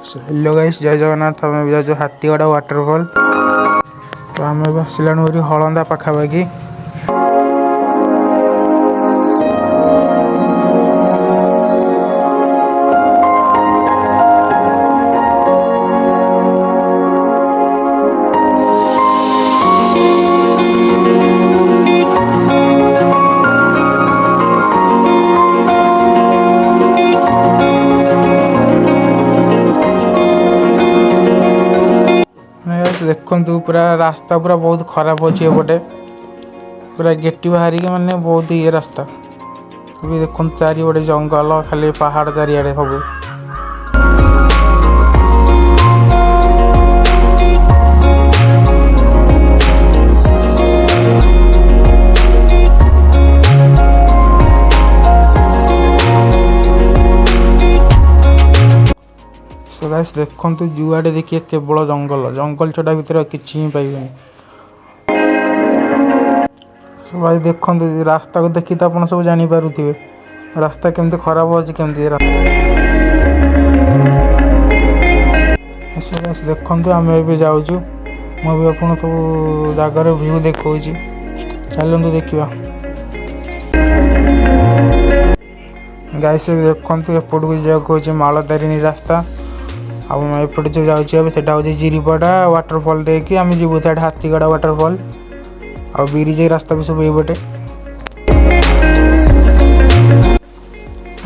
Hello guys, जय जगन्नाथ। आम जाऊ हाथीगड़ा वाटरफॉल। तो आम आसलाणु हलंदा पाखापाखि। देखु पूरा रास्ता पूरा बहुत खराब अच्छे एपटे पूरा गेटी बाहर के माने बहुत ये रास्ता भी देखो चारिपटे जंगल खाली पहाड़ चारिड़े सब। देखु जुआड़े देखिए केवल जंगल जंगल छटा भर कि पाइबे। भाई देखु रास्ता को देखी तो आप सब जानीपे रास्ता केमती खराब अच्छे केमती। देखु आम ए जाऊँ मुझे आप सब जगार व्यू देखा चलतु देखा। गाइस देखु एपट को जाऊँ मालतारिणी रास्ता आपटे जो जाऊँ जिरीपड़ा वाटरफॉल देखिए आम जीवु हाथीगड़ा वाटरफॉल आ ब्रिज रास्ता भी सब ये।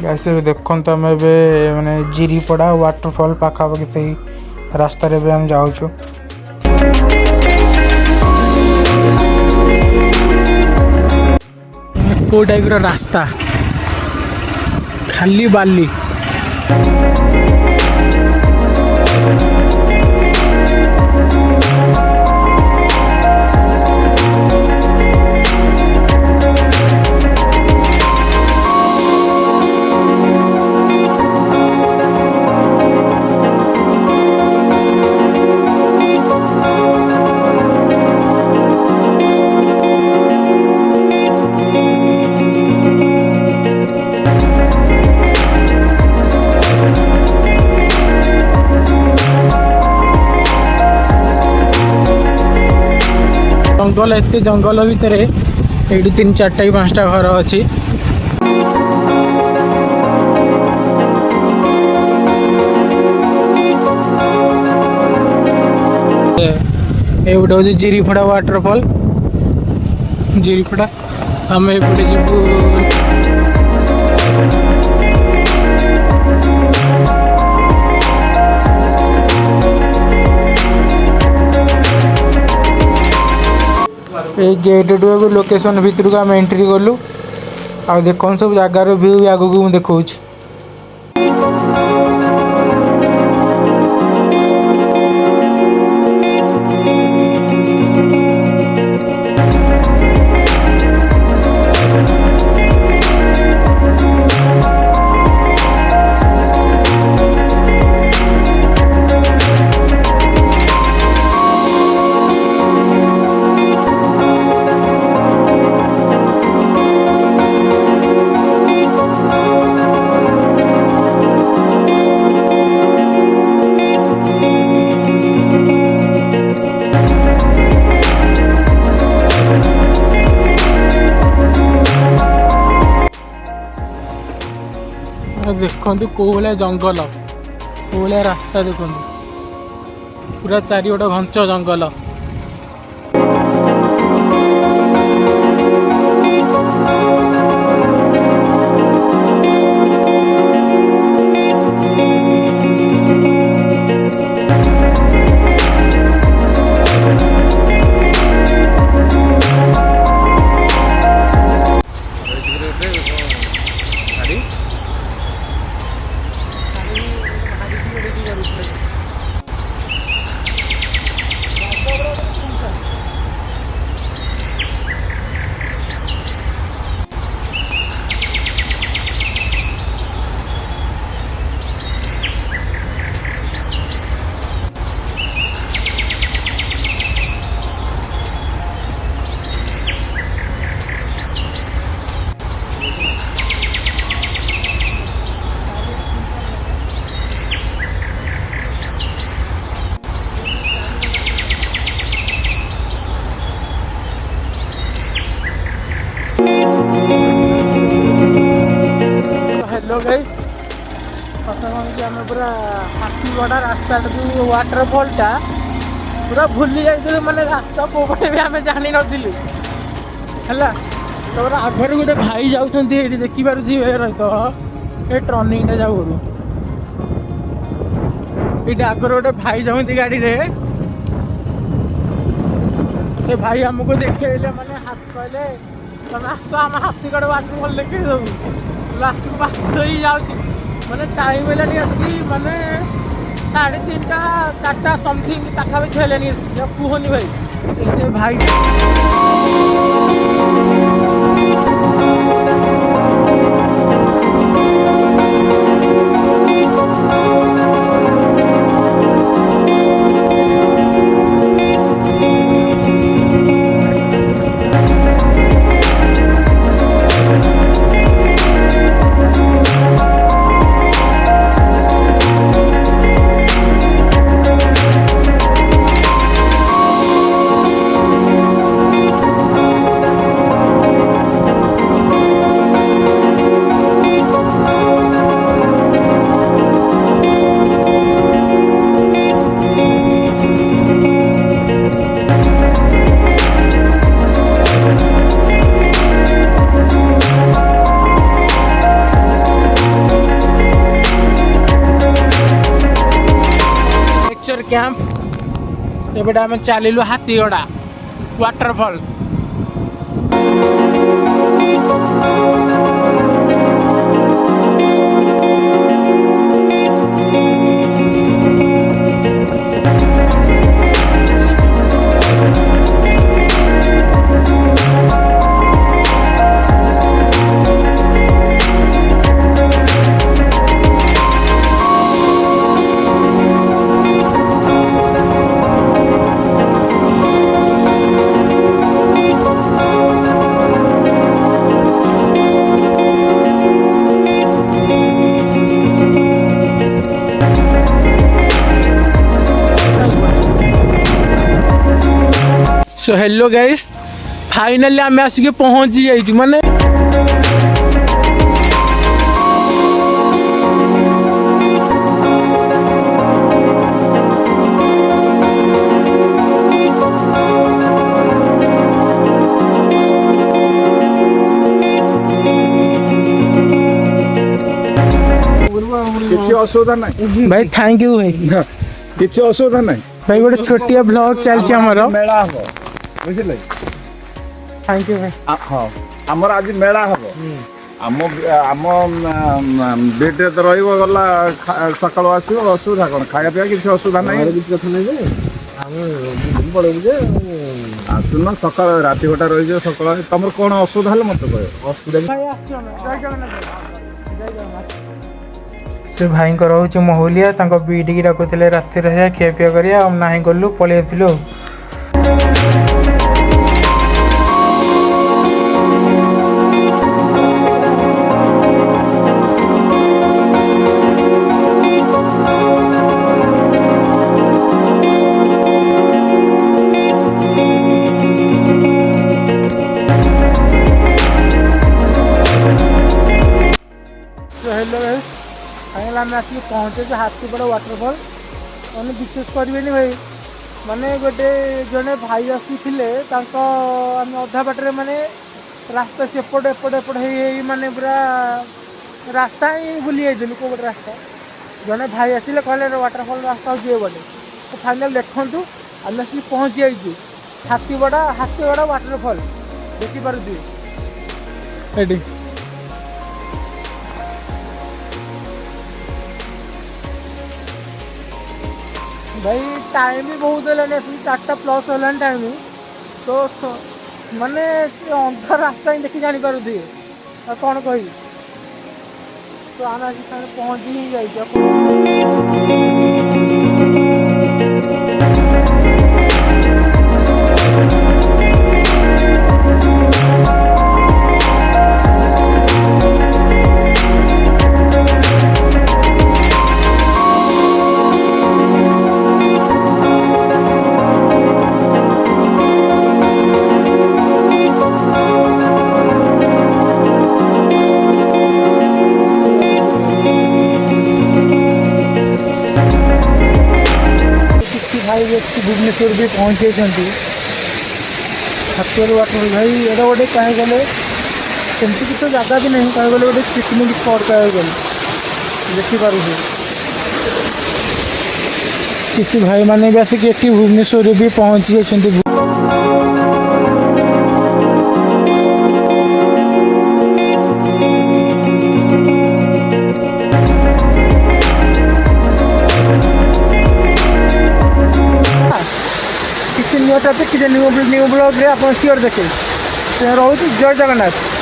गाइस देखु आम माने जिरीपड़ा वाटरफॉल पाखापाखि रास्ता आम जाऊँ। को टाइप रास्ता खाली बाली जंगल एत जंगल भितर ये 3 4 5 घर अच्छी। ये गोटे हूँ जिरीपड़ा वाटरफॉल जिरीपड़ा आम एपटे जीवु। ये गेट टू लोकेशन भितर को आम एंट्री कलु आ देखो सब जगार व्यू आगे को देखा। देखु कौ भाया जंगल कौ भाया रास्ता देखु पूरा चारिपट घंच जंगल। आम पूरा हाथीगढ़ा रास्ता जो वाटरफॉलटा पूरा भूली जाइए मैंने रास्ता कोपटे भी आम जानी नी है। तो आगे गोटे भाई जाऊँ देखिपे रही तो ये टर्निंग जाऊ ये आगे गोटे भाई जाऊँ गाड़ी रे से भाई आमको देखले मैंने हाथ कहले तुम आस आम हाथीगढ़ वाटरफॉल देखे सब लास्ट बात ही जाऊँ मैंने टाइम है आसिक मैंने 3:30 4टा समथिंग पाखापाखि है कहनी भाई भाई कैंप एबे आम चलू Hathigarha waterfall. So hello guys finally आम आसिक पहुँची जाइए माने किसी असुविधा नहीं भाई थैंक यू भाई किसी असुविधा नहीं भाई गोटे छोटिया ब्लॉग चलछि हमर मेला हो बुझिले थैंक यू भाई हां हमर आज मेला हो आम आम बेटे तो रहिबो गला सकाळ आसीबो असुविधा कोन खाया पिया किसी असुविधा नहीं किसी कथा नहीं जे हम पड़े जे आसुन सकाळ राति गोटा रहि जे सकाळ तमर कोन असुविधा हल मत कहो असुविधा भाई आछो ना जय जगन्नाथ से भाई रोचे महुलिया बीटी की डाकुले राति खियापिया करा ना गलु पलि फाइनल आम आसिक पहुँचे हाथीगढ़ वाटरफॉल मैंने विशेष करें भाई माने गोटे जड़े भाई आसी आम अधा बाटर माने रास्ता सेपट एपट एपट माने पूरा रास्ता ही भूली जाइलु कौ गोटे रास्ता जड़े भाई आसिले कहले वाटरफॉल रास्ता हो बोले तो फाइनल देखूँ आम आसिक पहुँची जाइए हाथीगढ़ वाटरफॉल देखिपे भाई टाइम भी बहुत है 4टा+ है टाइम तो माने अंधा रास्ता ही देखी जापर कौन कही तो आम आज पहुँची ही जाइए। भाई व्यक्ति भुवनेश्वर भी पहुँचे हाथीगढ़ वाटरफॉल भाई एटा गोटे कह गले सेमती किसी जगह भी नहीं कह गले गोटे पिकनिक स्पॉट कह गले देखिपुर किसी भाई मैंने भी आसिक ये भुवनेश्वर भी पहुँची जाती किसी न्यू टॉपिक किसी न्यू ब्लॉग रे आप सियोर देखे रोचे जय जगन्नाथ।